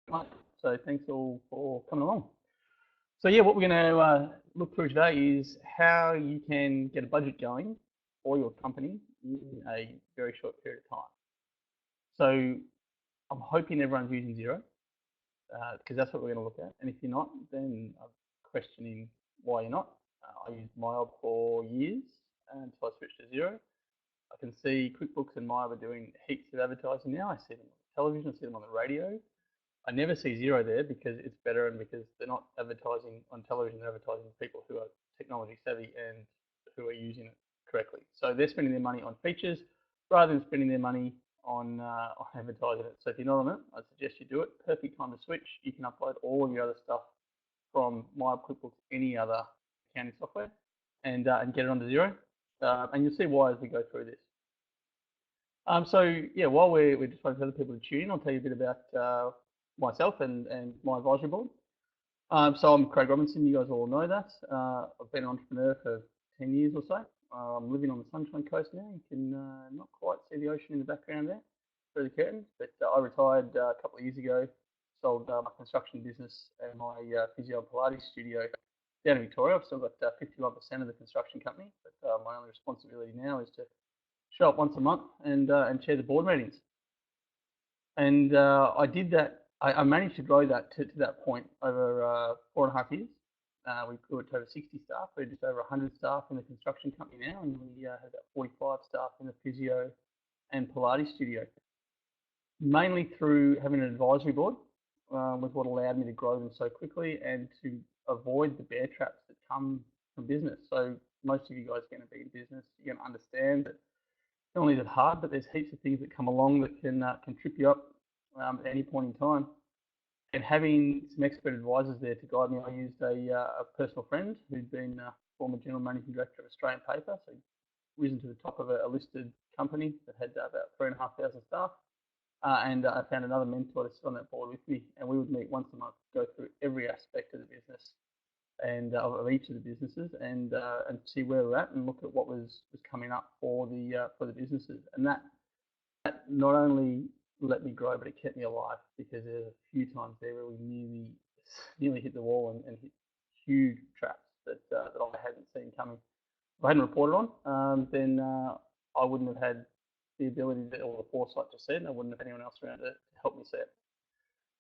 So thanks all for coming along. So yeah, what we're going to look through today is how you can get a budget going for your company in a very short period of time. So I'm hoping everyone's using Xero because that's what we're going to look at. And if you're not, then I'm questioning why you're not. I used MyOb for years until I switched to Xero. I can see QuickBooks and MyOb are doing heaps of advertising now. I see them on television, I see them on the radio. I never see Xero there because it's better and because they're not advertising on television, they're advertising to people who are technology savvy and who are using it correctly. So they're spending their money on features rather than spending their money on advertising it. So if you're not on it, I suggest you do it. Perfect time to switch. You can upload all your other stuff from My QuickBooks, any other accounting software, and get it onto Xero. And you'll see why as we go through this. So yeah, while we're just waiting for other people to tune in, I'll tell you a bit about myself and my advisory board. So I'm Craig Robinson, you guys all know that. I've been an entrepreneur for 10 years or so. I'm living on the Sunshine Coast now. You can not quite see the ocean in the background there through the curtains, but I retired a couple of years ago, sold my construction business and my physio and Pilates studio down in Victoria. I've still got 51% of the construction company, but my only responsibility now is to show up once a month and chair the board meetings. And I did that. I managed to grow that to that point over 4.5 years. We grew it to over 60 staff. We're just over 100 staff in the construction company now, and we have about 45 staff in the physio and Pilates studio. Mainly through having an advisory board was what allowed me to grow them so quickly and to avoid the bear traps that come from business. So most of you guys are going to be in business. You're going to understand that not only is it hard, but there's heaps of things that come along that can trip you up at any point in time. And having some expert advisors there to guide me, I used a personal friend who'd been former general managing director of Australian Paper, so risen to the top of a listed company that had about 3,500 staff. And I found another mentor to sit on that board with me, and we would meet once a month, go through every aspect of the business and of each of the businesses, and see where we're at, and look at what was coming up for the businesses. And that not only let me grow, but it kept me alive, because there's a few times there where we nearly hit the wall and hit huge traps that I hadn't seen coming. If I hadn't reported on, then I wouldn't have had the ability to, or the foresight to see it, and I wouldn't have anyone else around to help me see it.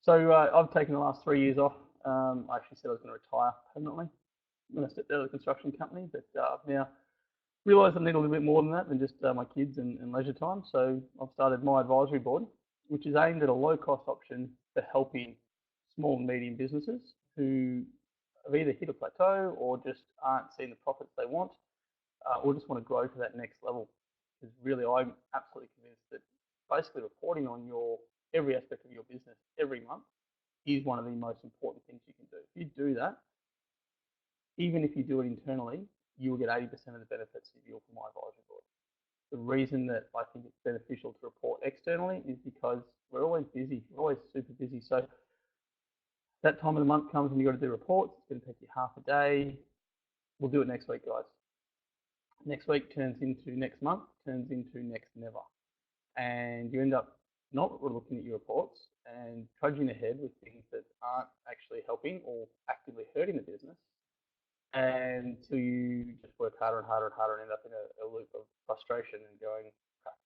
So I've taken the last 3 years off. I actually said I was going to retire permanently when I stepped out of the construction company, but I've now realised I need a little bit more than that, than just my kids and leisure time. So I've started my advisory board, which is aimed at a low-cost option for helping small and medium businesses who have either hit a plateau or just aren't seeing the profits they want, or just want to grow to that next level. Because really, I'm absolutely convinced that basically reporting on your every aspect of your business every month is one of the most important things you can do. If you do that, even if you do it internally, you will get 80% of the benefits of your My Advisory Board. The reason that I think it's beneficial to report externally is because we're always busy. We're always super busy. So that time of the month comes and you've got to do reports. It's going to take you half a day. We'll do it next week, guys. Next week turns into next month, turns into next never. And you end up not looking at your reports and trudging ahead with things that aren't actually helping or actively hurting the business, until you just work harder and harder and harder and end up in a loop of frustration and going, crap,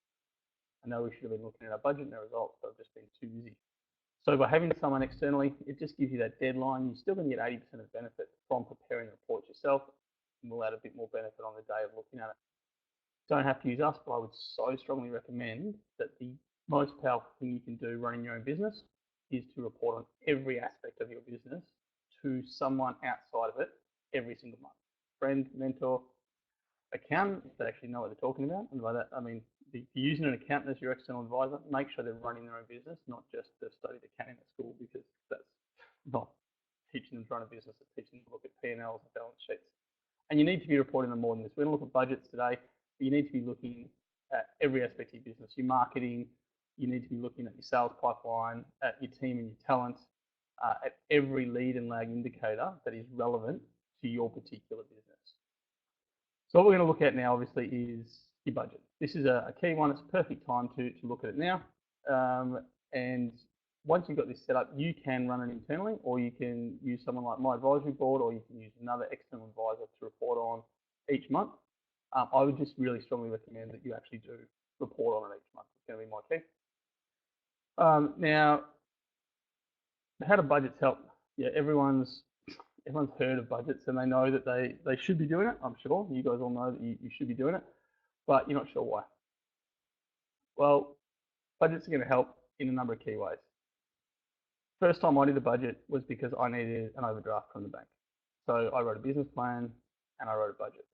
I know we should have been looking at our budget and our results, but I've just been too busy. So by having someone externally, it just gives you that deadline. You're still going to get 80% of benefit from preparing the reports yourself, and we'll add a bit more benefit on the day of looking at it. Don't have to use us, but I would so strongly recommend that the most powerful thing you can do running your own business is to report on every aspect of your business to someone outside of it every single month. Friend, mentor, accountant that actually know what they're talking about. And by that, I mean, if you're using an accountant as your external advisor, make sure they're running their own business, not just they've studied accounting at school, because that's not teaching them to run a business, it's teaching them to look at P&Ls and balance sheets. And you need to be reporting on more than this. We're going to look at budgets today, but you need to be looking at every aspect of your business, your marketing. You need to be looking at your sales pipeline, at your team and your talent, at every lead and lag indicator that is relevant to your particular business. So what we're going to look at now, obviously, is your budget. This is a key one. It's a perfect time to look at it now. And once you've got this set up, you can run it internally, or you can use someone like my advisory board, or you can use another external advisor to report on each month. I would just really strongly recommend that you actually do report on it each month. It's going to be my key. Now, how do budgets help? Yeah, everyone's heard of budgets and they know that they should be doing it. I'm sure you guys all know that you should be doing it, but you're not sure why. Well, budgets are going to help in a number of key ways. First time I did a budget was because I needed an overdraft from the bank. So I wrote a business plan and I wrote a budget.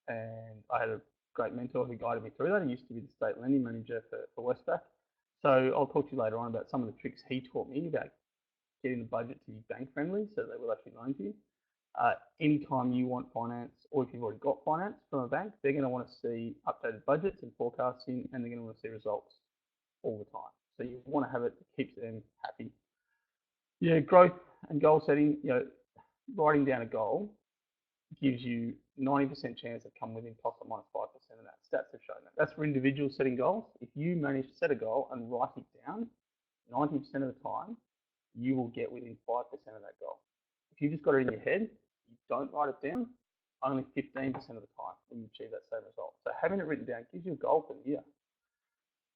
And I had a great mentor who guided me through that. He used to be the state lending manager for Westpac. So I'll talk to you later on about some of the tricks he taught me about getting the budget to be bank friendly so they will actually loan to you. Anytime you want finance, or if you've already got finance from a bank, they're going to want to see updated budgets and forecasting, and they're going to want to see results all the time. So you want to have it that keeps them happy. Yeah, growth and goal setting, writing down a goal gives you 90% chance of come within plus or minus 5% of that. Stats have shown that. That's for individuals setting goals. If you manage to set a goal and write it down, 90% of the time, you will get within 5% of that goal. If you just got it in your head, you don't write it down, only 15% of the time when you achieve that same result. So having it written down gives you a goal for the year.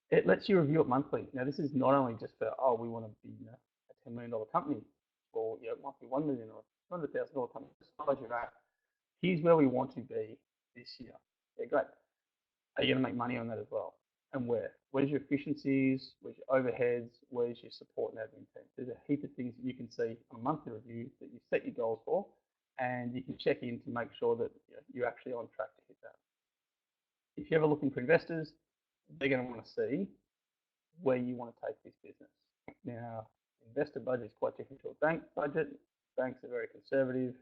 It lets you review it monthly. Now, this is not only just for, we want to be a $10 million company, or it might be $1 million or $200,000 company. Here's where we want to be this year. Yeah, great. Are you going to make money on that as well? And where? Where's your efficiencies? Where's your overheads? Where's your support and admin team? There's a heap of things that you can see on a monthly review that you set your goals for, and you can check in to make sure that you're actually on track to hit that. If you're ever looking for investors, they're going to want to see where you want to take this business. Now, investor budget is quite different to a bank budget. Banks are very conservative,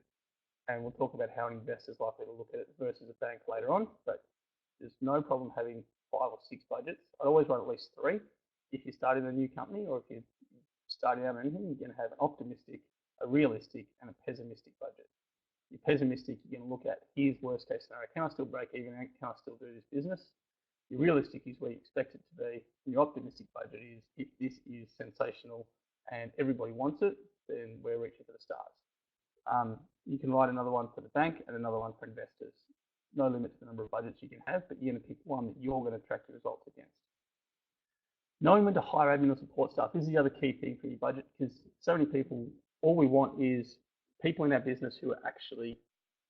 and we'll talk about how an investor is likely to look at it versus a bank later on, but there's no problem having 5 or 6 budgets. I'd always run at least 3. If you're starting a new company or if you're starting out on anything, you're going to have an optimistic, a realistic, and a pessimistic budget. You're pessimistic, you're going to look at, here's worst case scenario. Can I still break even? Can I still do this business? Your realistic is where you expect it to be. And your optimistic budget is, if this is sensational and everybody wants it, then we're reaching for the stars. You can write another one for the bank and another one for investors. No limit to the number of budgets you can have, but you're going to pick one that you're going to track your results against. Knowing when to hire admin or support staff, this is the other key thing for your budget, because so many people, all we want is people in our business who are actually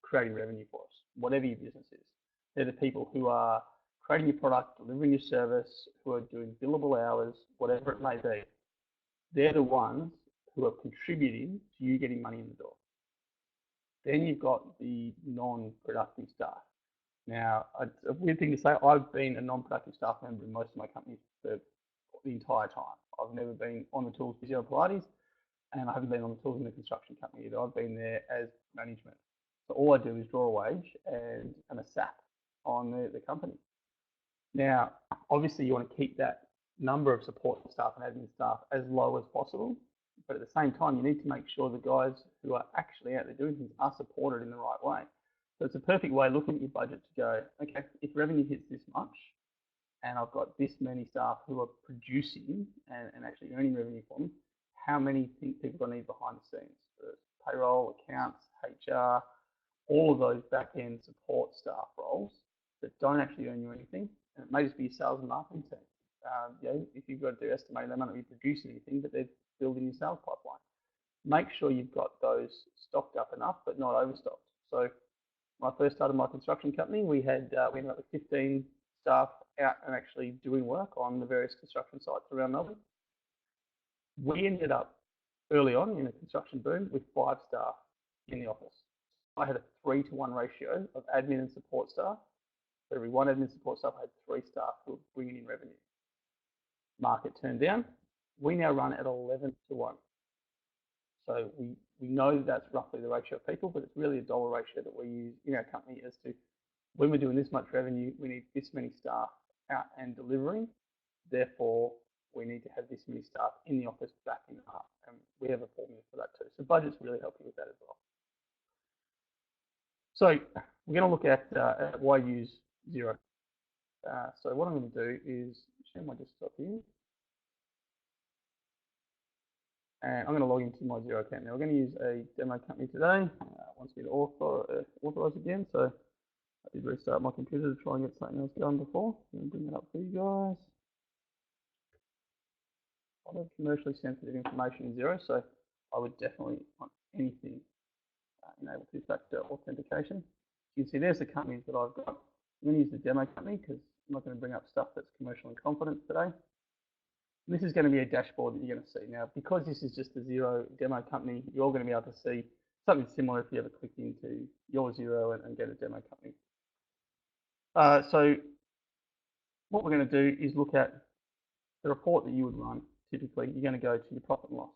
creating revenue for us, whatever your business is. They're the people who are creating your product, delivering your service, who are doing billable hours, whatever it may be. They're the ones who are contributing to you getting money in the door. Then you've got the non-productive staff. Now, it's a weird thing to say, I've been a non-productive staff member in most of my companies for the entire time. I've never been on the tools physio Pilates, and I haven't been on the tools in the construction company either. I've been there as management. So all I do is draw a wage and a SAP on the company. Now, obviously you want to keep that number of support staff and admin staff as low as possible, but at the same time, you need to make sure the guys who are actually out there doing things are supported in the right way. So it's a perfect way looking at your budget to go, okay, if revenue hits this much, and I've got this many staff who are producing and actually earning revenue for me, how many people do I need behind the scenes? Payroll, accounts, HR, all of those back-end support staff roles that don't actually earn you anything, and it may just be your sales and marketing team. If you've got to do estimating, they might not be producing anything, but they're building your sales pipeline. Make sure you've got those stocked up enough, but not overstocked. So when I first started my construction company, we ended up with 15 staff out and actually doing work on the various construction sites around Melbourne. We ended up early on in a construction boom with 5 staff in the office. I had a 3-to-1 ratio of admin and support staff. For every 1 admin support staff, I had 3 staff who were bringing in revenue. Market turned down. We now run at 11-to-1. So we know that's roughly the ratio of people, but it's really a dollar ratio that we use in our company as to when we're doing this much revenue, we need this many staff out and delivering. Therefore, we need to have this many staff in the office backing up. And we have a formula for that too. So budgets really help you with that as well. So we're going to look at why use Xero. So what I'm going to do is share my desktop here. And I'm going to log into my Xero account. Now we're going to use a demo company today. Wants me to authorize again. So I did restart my computer to try and get something else going before. I'm going to bring that up for you guys. A lot of commercially sensitive information in Xero, so I would definitely want anything enable two-factor authentication. You can see there's the companies that I've got. I'm going to use the demo company because I'm not going to bring up stuff that's commercial in confidence today. This is going to be a dashboard that you're going to see. Now, because this is just a Xero demo company, you're going to be able to see something similar if you ever click into your Xero and get a demo company. So what we're going to do is look at the report that you would run. Typically, you're going to go to your profit and loss.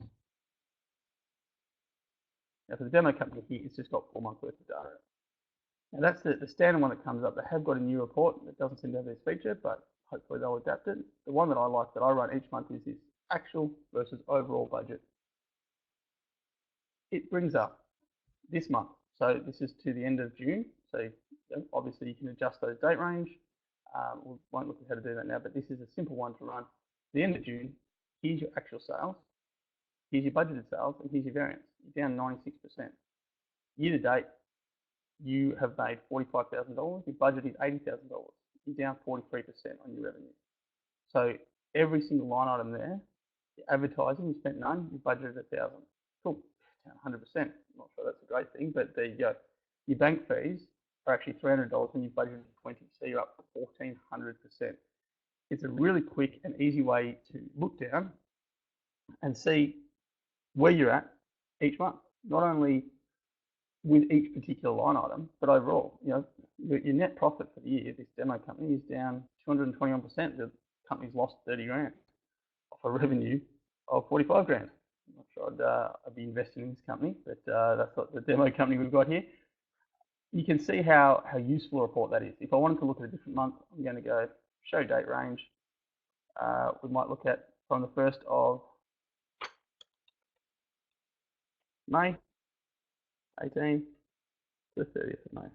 Now, for the demo company here, it's just got 4 months worth of data. Now, that's the standard one that comes up. They have got a new report that doesn't seem to have this feature, but hopefully they'll adapt it. The one that I like that I run each month is this actual versus overall budget. It brings up this month. So this is to the end of June. So obviously you can adjust those date range. We won't look at how to do that now, but this is a simple one to run. The end of June, here's your actual sales, here's your budgeted sales, and here's your variance. You're down 96%. Year to date, you have made $45,000. Your budget is $80,000. You're down 43% on your revenue. So every single line item there, your advertising, you spent none, you budgeted $1,000. Cool, down 100%. I'm not sure that's a great thing, but there you go. Your bank fees are actually $300 when you budgeted 20, so you're up 1,400%. It's a really quick and easy way to look down and see where you're at each month. Not only with each particular line item, but overall, you know, your net profit for the year, this demo company is down 221%. The company's lost 30 grand off a revenue of 45 grand. I'm not sure I'd be investing in this company, but that's what the demo company we've got here. You can see how useful a report that is. If I wanted to look at a different month, I'm going to go show date range. We might look at from the 1st of May 18 to the 30th of May.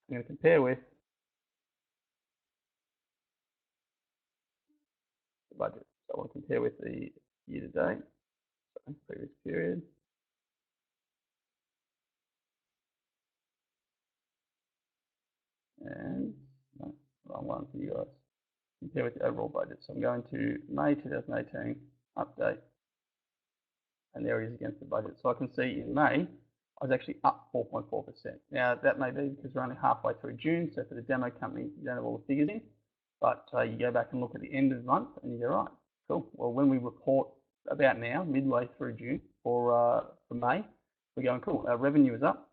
I'm going to compare with the budget. So I want to compare with the year to date, so previous period. And no, wrong one for you guys. Compare with the overall budget. So I'm going to May 2018, update. And there it is against the budget. So I can see in May, I was actually up 4.4%. Now that may be because we're only halfway through June. So for the demo company, you don't have all the figures in, but you go back and look at the end of the month and you go, right, cool. Well, when we report about now, midway through June for May, we're going, cool, our revenue is up,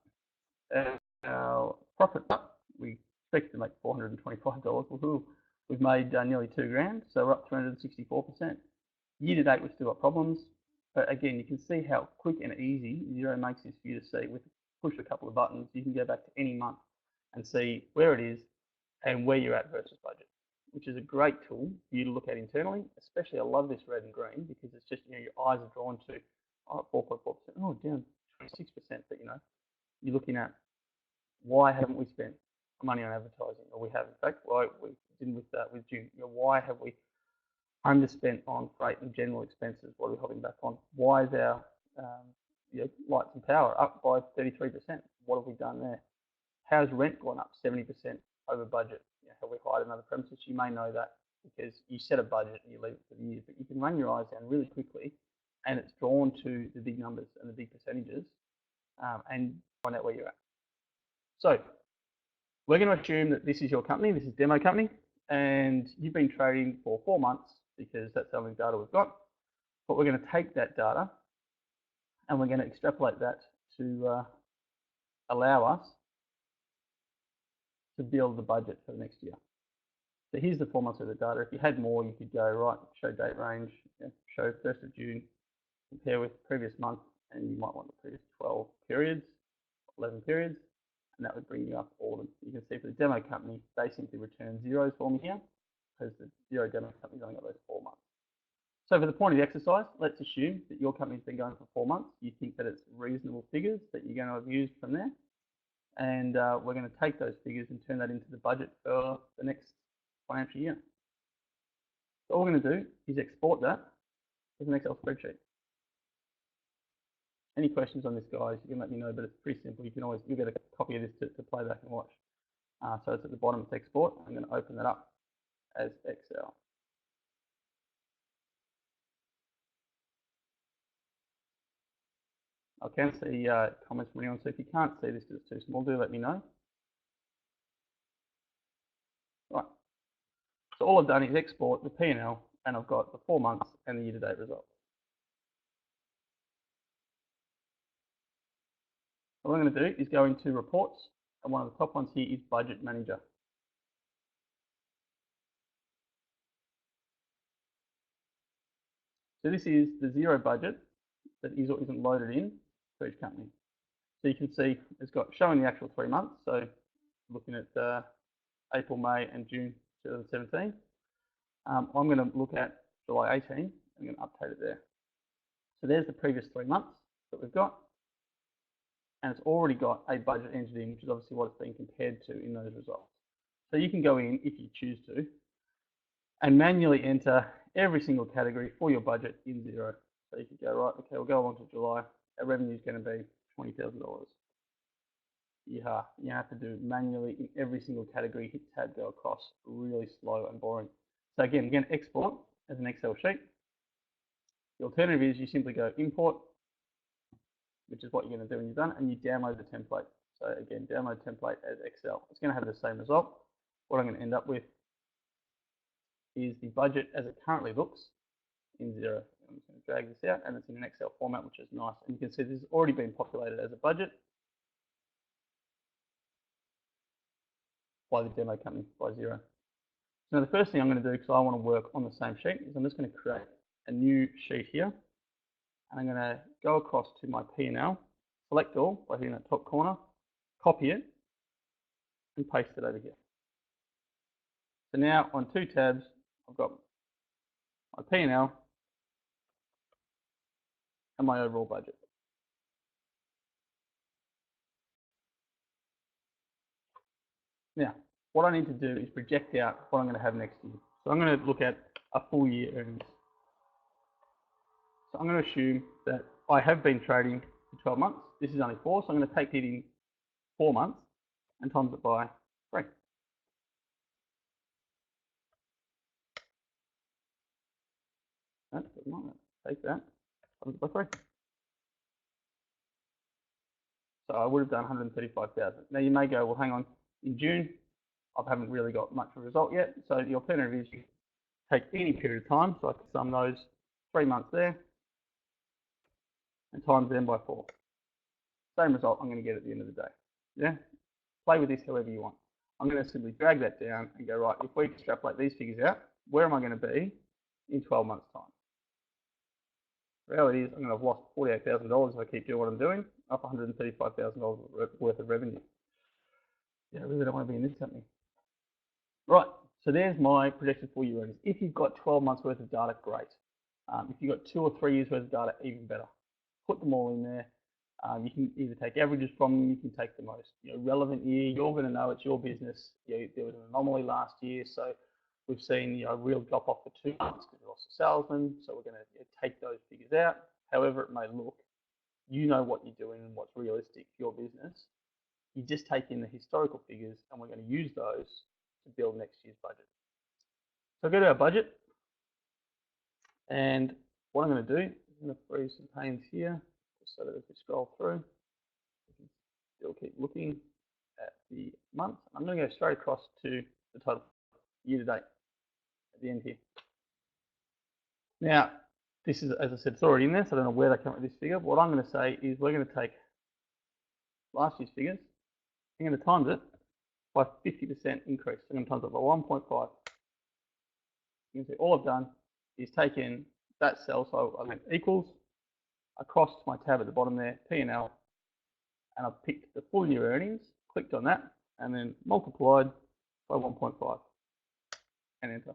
our profit's up. We expect to make $425. Woohoo. We've made nearly 2 grand, so we're up 364%. Year to date, we've still got problems. But again, you can see how quick and easy Xero makes this for you to see. With push a couple of buttons, you can go back to any month and see where it is and where you're at versus budget, which is a great tool for you to look at internally. Especially, I love this red and green because it's just, you know, your eyes are drawn to 4.4%. Oh, down 26%. But you know, you're looking at why haven't we spent money on advertising, or we have in fact. Why we didn't with June. You know, why have we underspent on freight and general expenses? What are we holding back on? Why is our you know, lights and power up by 33%? What have we done there? How's rent gone up 70% over budget? You know, have we hired another premises? You may know that because you set a budget and you leave it for the year, but you can run your eyes down really quickly and it's drawn to the big numbers and the big percentages and find out where you're at. So we're going to assume that this is your company, this is demo company, and you've been trading for 4 months because that's how many data we've got. But we're going to take that data and we're going to extrapolate that to allow us to build the budget for the next year. So here's the 4 months of the data. If you had more, you could go, right, show date range, show 1st of June, compare with previous month, and you might want the previous 12 periods, 11 periods, and that would bring you up all of them. You can see for the demo company, they simply return zeros for me here, because the Xero demo company's only got those 4 months. So for the point of the exercise, let's assume that your company's been going for 4 months. You think that it's reasonable figures that you're going to have used from there. And we're going to take those figures and turn that into the budget for the next financial year. So all we're going to do is export that as an Excel spreadsheet. Any questions on this, guys, you can let me know, but it's pretty simple. You'll get a copy of this to play back and watch. So it's at the bottom, it's export. I'm going to open that up as Excel. I can see comments from anyone, so if you can't see this because it's too small, do let me know. Right. So all I've done is export the P&L, and I've got the 4 months and the year-to-date results. What I'm going to do is go into reports, and one of the top ones here is Budget Manager. So this is the Xero budget that is or isn't loaded in for each company. So you can see it's got showing the actual 3 months. So looking at April, May, and June 2017. I'm going to look at July 18. I'm going to update it there. So there's the previous 3 months that we've got. And it's already got a budget entered in, which is obviously what it's being compared to in those results. So you can go in, if you choose to, and manually enter every single category for your budget in Xero. So you could go, right, okay, we'll go along to July. Our revenue is going to be $20,000. You have to do manually in every single category, hit tab, go across, really slow and boring. So again, export as an Excel sheet. The alternative is you simply go import, which is what you're going to do when you're done, and you download the template. So again, download template as Excel. It's going to have the same result. What I'm going to end up with is the budget as it currently looks in Xero. I'm just going to drag this out, and it's in an Excel format, which is nice. And you can see this has already been populated as a budget by the demo company, by Xero. So now the first thing I'm going to do, because I want to work on the same sheet, is I'm just going to create a new sheet here. And I'm going to go across to my P&L, select all by hitting that top corner, copy it, and paste it over here. So now on 2 tabs, I've got my P&L and my overall budget. Now, what I need to do is project out what I'm going to have next year. So I'm going to look at a full year earnings. So I'm going to assume that I have been trading for 12 months. This is only 4, so I'm going to take it in 4 months and times it by 3. Take that, times it by 3. So I would have done 135,000. Now you may go, well, hang on, in June, I haven't really got much of a result yet. So the alternative is you take any period of time. So I can sum those 3 months there and times them by 4. Same result I'm going to get at the end of the day. Yeah. Play with this however you want. I'm going to simply drag that down and go, right, if we extrapolate these figures out, where am I going to be in 12 months' time? The reality is I'm going to have lost $48,000 if I keep doing what I'm doing, up $135,000 worth of revenue. Yeah, I really don't want to be in this company. Right, so there's my projected full year earnings. If you've got 12 months worth of data, great. If you've got 2 or 3 years worth of data, even better. Put them all in there. You can either take averages from them, you can take the most relevant year. You're going to know it's your business. There was an anomaly last year, so we've seen a real drop off for 2 months because we lost a salesman. So we're going to take those figures out. However it may look, you know what you're doing and what's realistic for your business. You just take in the historical figures, and we're going to use those to build next year's budget. So go to our budget, and what I'm going to do, I'm going to freeze some panes here, just so that if we scroll through, we can still keep looking at the month. I'm going to go straight across to the total year to date at the end here. Now, this is, as I said, it's already in there, so I don't know where they come up with this figure. But what I'm going to say is we're going to take last year's figures, I'm going to times it by 50% increase. I'm going to times it by 1.5. You can see all I've done is take in that cell, so I went equals, across to my tab at the bottom there, P&L, and I've picked the full year earnings, clicked on that, and then multiplied by 1.5, and enter.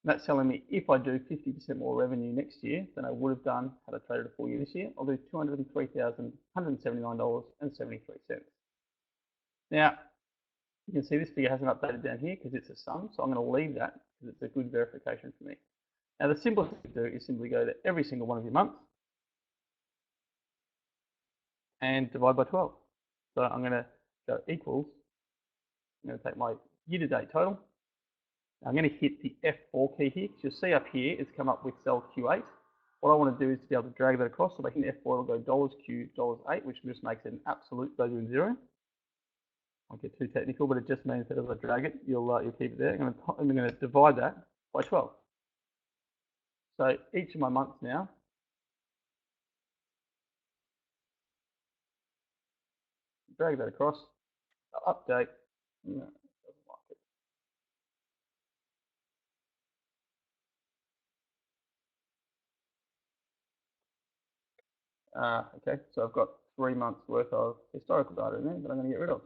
And that's telling me if I do 50% more revenue next year than I would have done had I traded a full year this year, I'll do $203,179.73. Now, you can see this figure hasn't updated down here because it's a sum, so I'm going to leave that because it's a good verification for me. Now, the simplest thing to do is simply go to every single one of your months and divide by 12. So I'm going to go equals, I'm going to take my year-to-date total. I'm going to hit the F4 key here, because you'll see up here it's come up with cell Q8. What I want to do is to be able to drag that across, so if I hit F4 it'll go $Q, $8, which just makes it an absolute value in zero. I won't get too technical, but it just means that as I drag it, you'll keep it there. I'm going to divide that by 12. So each of my months now, drag that across, update. No, doesn't like it. Okay, so I've got 3 months worth of historical data in there that I'm going to get rid of.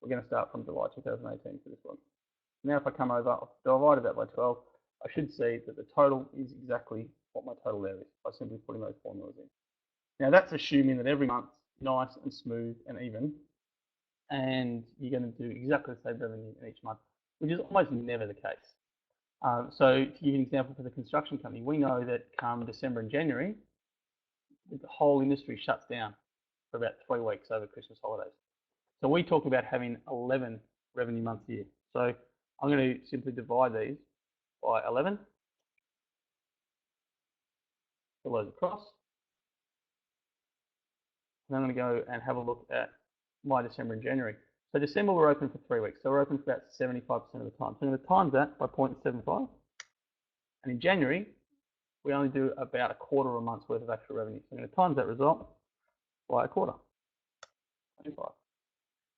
We're going to start from July 2018 for this one. Now if I come over, I've divided that by 12, I should see that the total is exactly what my total there is by simply putting those formulas in. Now that's assuming that every month's nice and smooth and even, and you're going to do exactly the same revenue in each month, which is almost never the case. So to give you an example for the construction company, we know that come December and January, the whole industry shuts down for about 3 weeks over Christmas holidays. So we talk about having 11 revenue months a year. So I'm going to simply divide these by 11. Fill those across. And I'm going to go and have a look at my December and January. So December we're open for 3 weeks. So we're open for about 75% of the time. So I'm going to times that by 0.75. And in January, we only do about a quarter of a month's worth of actual revenue. So I'm going to times that result by a quarter. 25.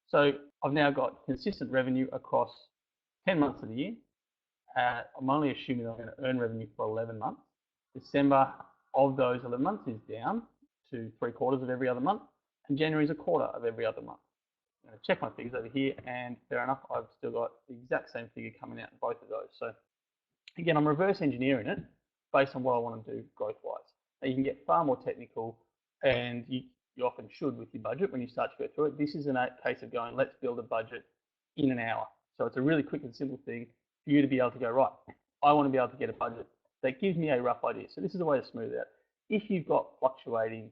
So I've now got consistent revenue across 10 months of the year. I'm only assuming I'm going to earn revenue for 11 months. December of those 11 months is down to 3/4 of every other month, and January is a quarter of every other month. I'm going to check my figures over here, and fair enough, I've still got the exact same figure coming out in both of those. So again, I'm reverse engineering it based on what I want to do growth-wise. Now you can get far more technical, and you often should with your budget when you start to go through it. This is a case of going, let's build a budget in an hour. So it's a really quick and simple thing for you to be able to go, right, I want to be able to get a budget that gives me a rough idea. So this is a way to smooth it out. If you've got fluctuating,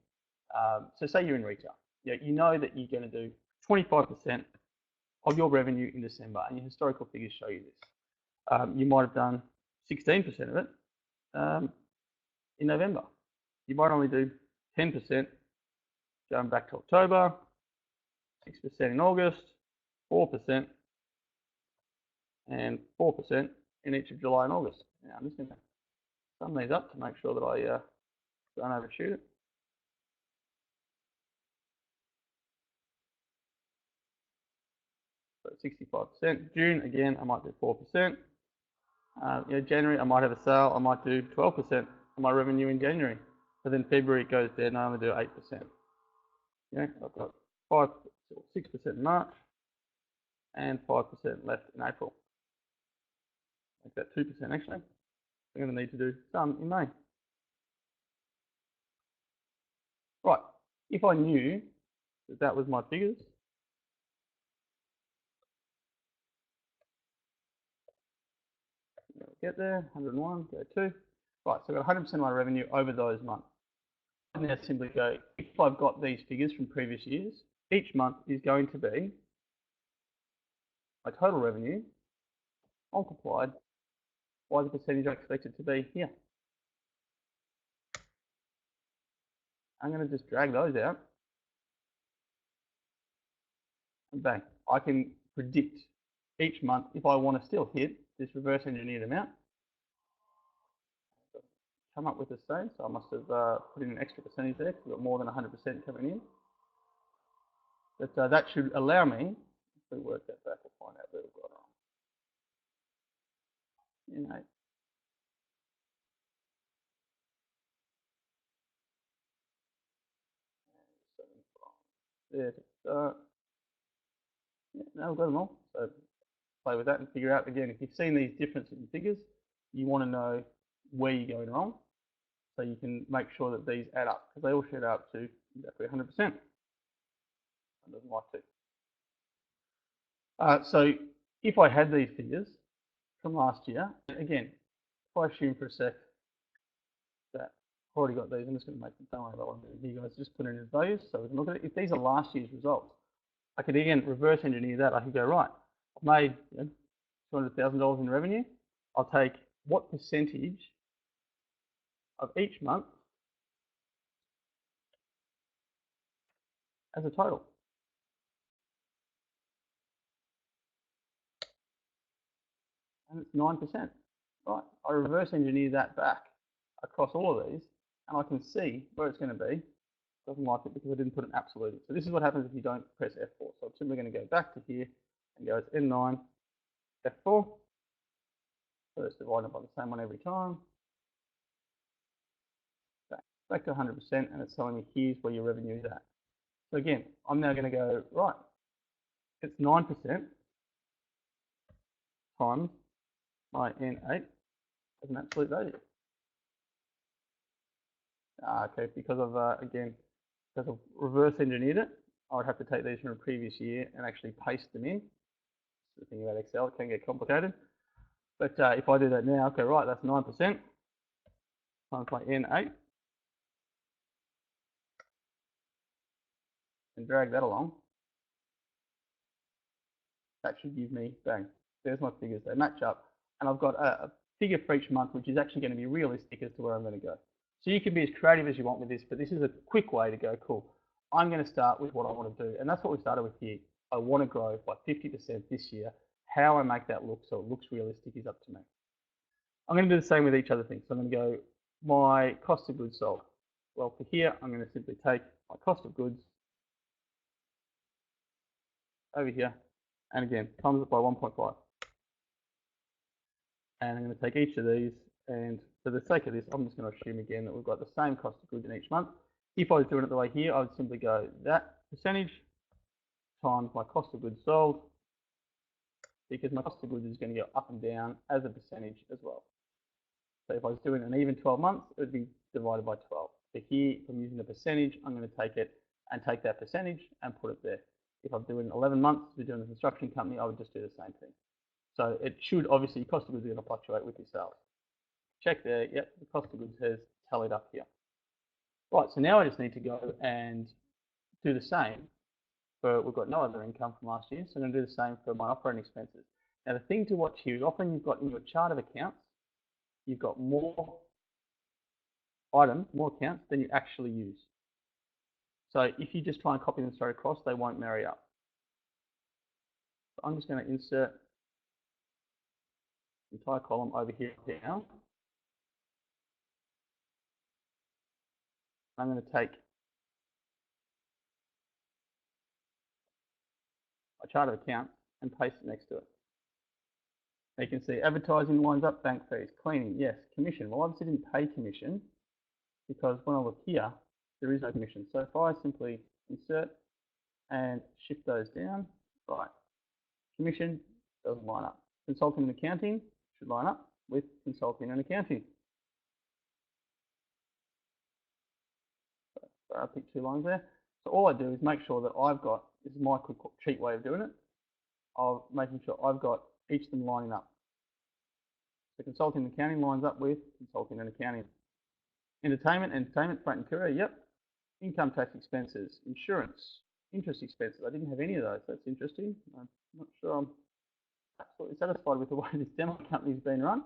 so say you're in retail, you know that you're going to do 25% of your revenue in December, and your historical figures show you this. You might have done 16% of it in November. You might only do 10% going back to October, 6% in August, 4%, and 4% in each of July and August. Now I'm just going to sum these up to make sure that I don't overshoot it. So 65%. June, again, I might do 4%. January, I might have a sale. I might do 12% of my revenue in January. But then February it goes down, I only do 8%. I've got 6% in March and 5% left in April. Make that 2% actually. I'm going to need to do some in May. Right, if I knew that that was my figures, get there, 101, go 2. Right, so I've got 100% of my revenue over those months. And now simply go, if I've got these figures from previous years, each month is going to be my total revenue multiplied by the percentage I expect it to be here. I'm going to just drag those out. And bang, I can predict each month if I want to still hit this reverse engineered amount. Come up with the same, so I must have put in an extra percentage there because we've got more than 100% coming in. But that should allow me, if we work that back, we'll find out where we've got on. There to start. Now we've got them all. So play with that and figure out again. If you've seen these differences in figures, you want to know where you're going wrong, so you can make sure that these add up, because they all should add up to exactly 100%. It doesn't like to. So if I had these figures from last year. Again, if I assume for a sec that I've already got these, I'm just going to make them, don't worry about what I'm doing here, guys, just put in as values so we can look at it. If these are last year's results, I could again reverse engineer that. I could go, right, I've made $200,000 in revenue. I'll take what percentage of each month as a total. And it's 9%. Right, I reverse engineer that back across all of these, and I can see where it's going to be. Doesn't like it because I didn't put an absolute. So this is what happens if you don't press F4. So I'm simply going to go back to here and go, it's N9, F4. So it's divided by the same one every time. Back to 100%, and it's telling me here's where your revenue is at. So again, I'm now going to go, right, it's 9% times my N8 as an absolute value. Okay, because of, again, because I've reverse engineered it, I would have to take these from a previous year and actually paste them in. The thing about Excel, it can get complicated. But if I do that now, okay, right, that's 9% times my N8. And drag that along. That should give me, bang, there's my figures. They match up. And I've got a figure for each month, which is actually going to be realistic as to where I'm going to go. So you can be as creative as you want with this, but this is a quick way to go, cool. I'm going to start with what I want to do. And that's what we started with here. I want to grow by 50% this year. How I make that look so it looks realistic is up to me. I'm going to do the same with each other thing. So I'm going to go my cost of goods sold. Well, for here, I'm going to simply take my cost of goods over here, and again, times it by 1.5. And I'm going to take each of these, and for the sake of this, I'm just going to assume again that we've got the same cost of goods in each month. If I was doing it the way here, I would simply go that percentage times my cost of goods sold, because my cost of goods is going to go up and down as a percentage as well. So if I was doing an even 12 months, it would be divided by 12. So here, if I'm using a percentage, I'm going to take it and take that percentage and put it there. If I'm doing 11 months, we're doing a construction company, I would just do the same thing. So it should, obviously, cost of goods is going to fluctuate with your sales. Check there, yep, the cost of goods has tallied up here. Right, so now I just need to go and do the same for, we've got no other income from last year, so I'm going to do the same for my operating expenses. Now the thing to watch here is often you've got in your chart of accounts, you've got more items, more accounts than you actually use. So if you just try and copy them straight across, they won't marry up. So I'm just going to insert the entire column over here down. I'm going to take my chart of accounts and paste it next to it. You can see advertising lines up, bank fees, cleaning, yes, commission. Well, obviously didn't pay commission because when I look here, there is no commission. So if I simply insert and shift those down, right, commission doesn't line up. Consulting and accounting should line up with consulting and accounting. So I picked 2 lines there. So all I do is make sure that I've got, this is my quick cheat way of doing it, of making sure I've got each of them lining up. So consulting and accounting lines up with consulting and accounting. Entertainment, freight and courier, yep. Income tax expenses, insurance, interest expenses. I didn't have any of those. That's interesting. I'm not sure I'm absolutely satisfied with the way this demo company's been run.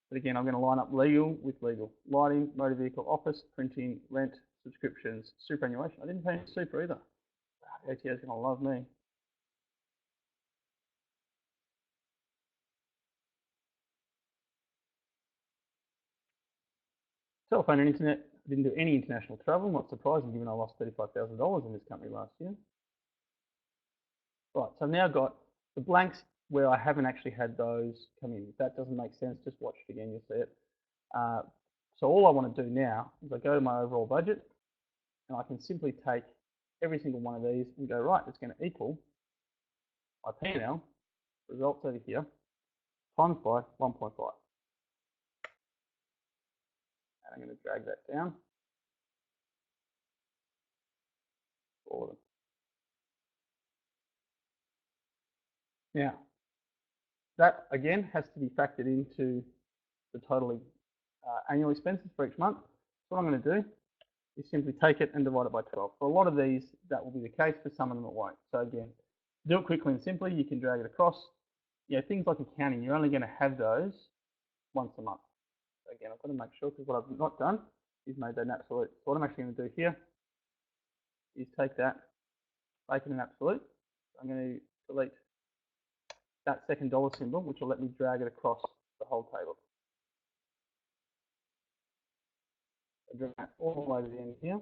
But again, I'm going to line up legal with legal. Lighting, motor vehicle, office, printing, rent, subscriptions, superannuation. I didn't pay any super either. The ATO's going to love me. Telephone and internet. I didn't do any international travel. Not surprising given I lost $35,000 in this company last year. Right, so I've now got the blanks where I haven't actually had those come in. If that doesn't make sense, just watch it again, you'll see it. So all I want to do now is I go to my overall budget and I can simply take every single one of these and go, right, it's going to equal my P&L results over here times by 1.5. And I'm going to drag that down. All of them. Now, That again has to be factored into the total annual expenses for each month. So what I'm going to do is simply take it and divide it by 12. For a lot of these, that will be the case. For some of them, it won't. So again, to do it quickly and simply, you can drag it across. You know, things like accounting, you're only going to have those once a month. So again, I've got to make sure, because what I've not done is made that an absolute. So what I'm actually going to do here is take that, make it an absolute. So I'm going to delete that second dollar symbol, which will let me drag it across the whole table. So drag that all the way to the end here.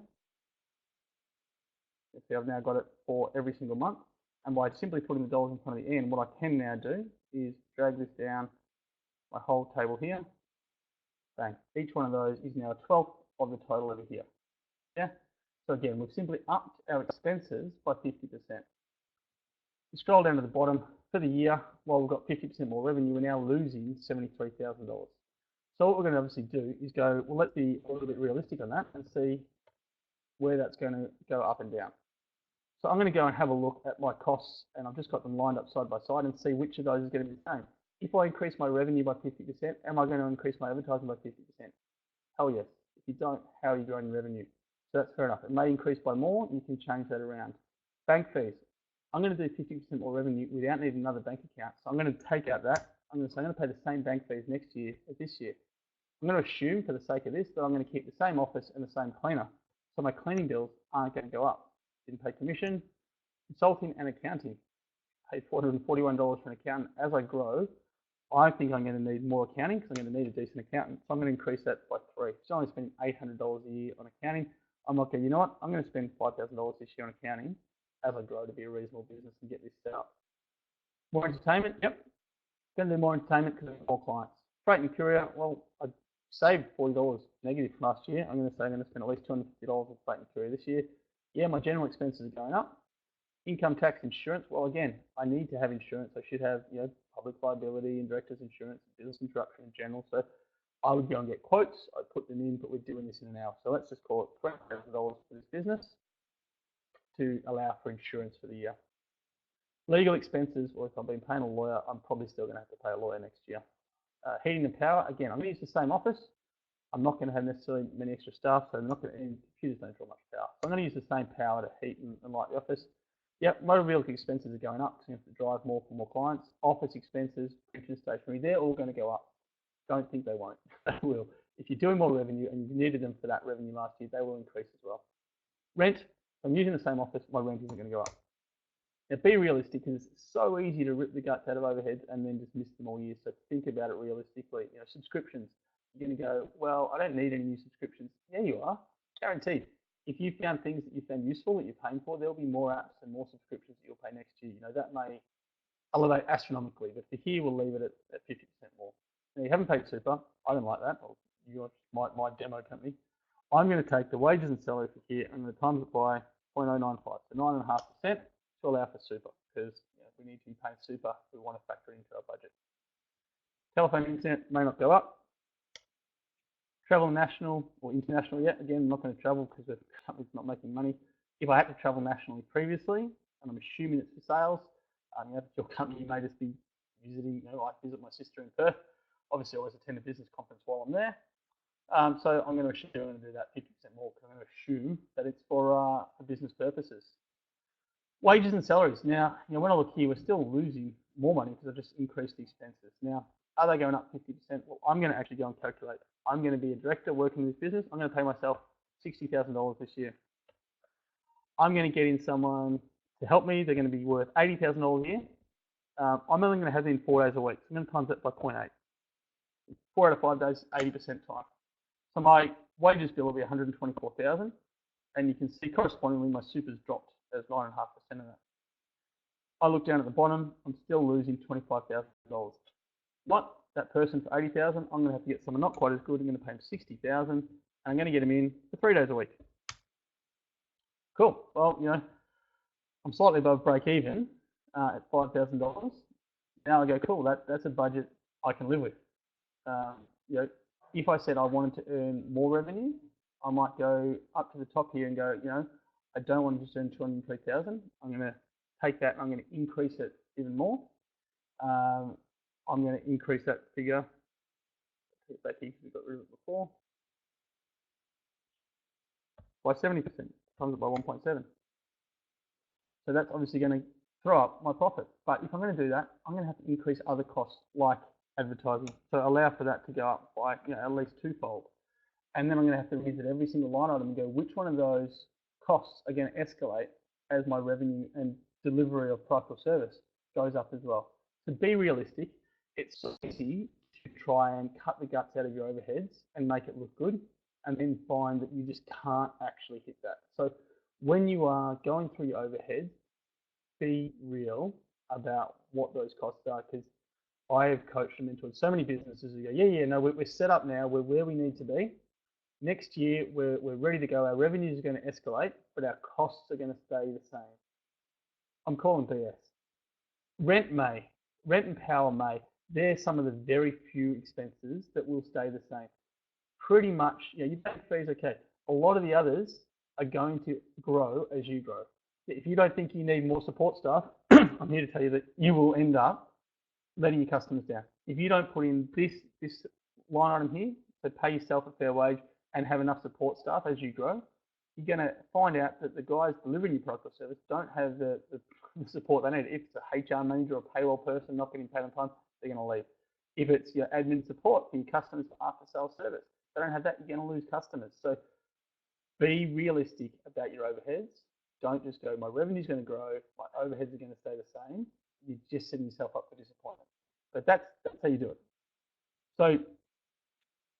You see, I've now got it for every single month. And by simply putting the dollars in front of the N, what I can now do is drag this down my whole table here. Bang. Each one of those is now a 12th of the total over here. Yeah. So again, we've simply upped our expenses by 50%. You scroll down to the bottom for the year, while we've got 50% more revenue, we're now losing $73,000. So what we're going to obviously do is go, well, let's be a little bit realistic on that and see where that's going to go up and down. So I'm going to go and have a look at my costs, and I've just got them lined up side by side and see which of those is going to be the same. If I increase my revenue by 50%, am I going to increase my advertising by 50%? Hell yes. If you don't, how are you growing your revenue? So that's fair enough. It may increase by more. You can change that around. Bank fees. I'm going to do 50% more revenue without needing another bank account. So I'm going to take out that. I'm going to say I'm going to pay the same bank fees next year as this year. I'm going to assume, for the sake of this, that I'm going to keep the same office and the same cleaner. So my cleaning bills aren't going to go up. Didn't pay commission, consulting and accounting. Paid $441 for an accountant. As I grow, I think I'm going to need more accounting because I'm going to need a decent accountant. So I'm going to increase that by 3. So I'm only spending $800 a year on accounting. I'm like, you know what? I'm going to spend $5,000 this year on accounting as I grow to be a reasonable business and get this set up. More entertainment, yep. Going to do more entertainment because I have more clients. Freight and courier, well, I saved $40 negative from last year. I'm going to say I'm going to spend at least $250 on freight and courier this year. Yeah, my general expenses are going up. Income tax, insurance, well, again, I need to have insurance. I should have, you know, public liability and director's insurance, business interruption in general. So I would go and get quotes. I'd put them in, but we're doing this in an hour. So let's just call it $20,000 for this business to allow for insurance for the year. Legal expenses, well, if I've been paying a lawyer, I'm probably still going to have to pay a lawyer next year. Heating and power, again, I'm going to use the same office. I'm not going to have necessarily many extra staff, so I'm not going to, and computers don't draw much power. So I'm going to use the same power to heat and light the office. Yep, motor vehicle expenses are going up because you have to drive more for more clients. Office expenses, printing stationery, they're all going to go up. Don't think they won't. They will. If you're doing more revenue and you needed them for that revenue last year, they will increase as well. Rent, if I'm using the same office, my rent isn't going to go up. Now, be realistic, because it's so easy to rip the guts out of overheads and then just miss them all year. So think about it realistically. You know, subscriptions. You're going to go, well, I don't need any new subscriptions. Yeah, you are. Guaranteed. If you found things that you found useful that you're paying for, there'll be more apps and more subscriptions that you'll pay next year. You know, that may elevate astronomically, but for here, we'll leave it at 50% more. Now, you haven't paid super. I don't like that. Well, you're my demo company. I'm going to take the wages and salary for here. I'm going to times it by 0.095, so 9.5% to allow for super, because you know, we need to be paying super. We want to factor it into our budget. Telephone and internet may not go up. Travel national or international yet. Again, I'm not going to travel because the company's not making money. If I had to travel nationally previously, and I'm assuming it's for sales, you know, if your company, you may just be visiting, you know, I visit my sister in Perth. Obviously, I always attend a business conference while I'm there. So I'm going to assume I'm going to do that 50% more because I'm going to assume that it's for business purposes. Wages and salaries. Now, you know, when I look here, we're still losing more money because I've just increased the expenses. Now, are they going up 50%? Well, I'm going to actually go and calculate. I'm going to be a director working in this business. I'm going to pay myself $60,000 this year. I'm going to get in someone to help me. They're going to be worth $80,000 a year. I'm only going to have them 4 days a week. So I'm going to times that by 0.8. 4 out of 5 days, 80% time. So my wages bill will be $124,000, and you can see correspondingly my super's dropped as 9.5% of that. I look down at the bottom. I'm still losing $25,000. What? That person for $80,000, I'm going to have to get someone not quite as good. I'm going to pay him $60,000, and I'm going to get him in for 3 days a week. Cool. Well, you know, I'm slightly above break even at $5,000. Now I go, cool. That's a budget I can live with. You know, if I said I wanted to earn more revenue, I might go up to the top here and go, you know, I don't want to just earn 203,000. I'm going to take that and I'm going to increase it even more. I'm going to increase that figure. Put it back here because we got rid of it before. By 70%, times it by 1.7. So that's obviously going to throw up my profit. But if I'm going to do that, I'm going to have to increase other costs like advertising. So allow for that to go up by at least twofold. And then I'm going to have to visit every single line item and go, which one of those costs are going to escalate as my revenue and delivery of product or service goes up as well. So be realistic. It's so easy to try and cut the guts out of your overheads and make it look good, and then find that you just can't actually hit that. So when you are going through your overheads, be real about what those costs are, because I have coached and mentored so many businesses who go, no, we're set up now, we're where we need to be. Next year, we're ready to go. Our revenues are going to escalate, but our costs are going to stay the same. I'm calling BS. Rent and power may. They're some of the very few expenses that will stay the same. Pretty much, your bank fees, okay. A lot of the others are going to grow as you grow. If you don't think you need more support staff, I'm here to tell you that you will end up letting your customers down. If you don't put in this line item here, so pay yourself a fair wage and have enough support staff as you grow, you're going to find out that the guys delivering your product or service don't have the support they need. If it's a HR manager or a payroll person not getting paid on time, they're going to leave. If it's your admin support for your customers for after sales service, they don't have that, you're going to lose customers. So be realistic about your overheads. Don't just go, my revenue's going to grow, my overheads are going to stay the same. You're just setting yourself up for disappointment. But that's how you do it. So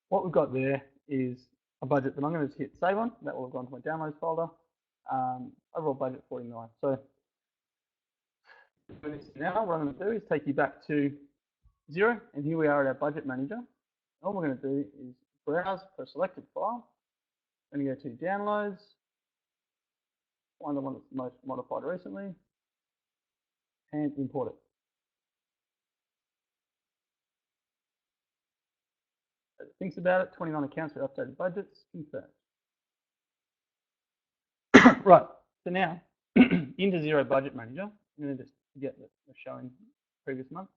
what we've got there is a budget that I'm going to hit save on. That will have gone to my downloads folder. Overall budget 49. So now what I'm going to do is take you back to 0, and here we are at our budget manager. All we're going to do is browse for a selected file. I'm going to go to downloads, find the one that's most modified recently, and import it. As it thinks about it, 29 accounts with updated budgets, confirmed. Right, so now into Xero Budget Manager, I'm going to just get the showing previous month,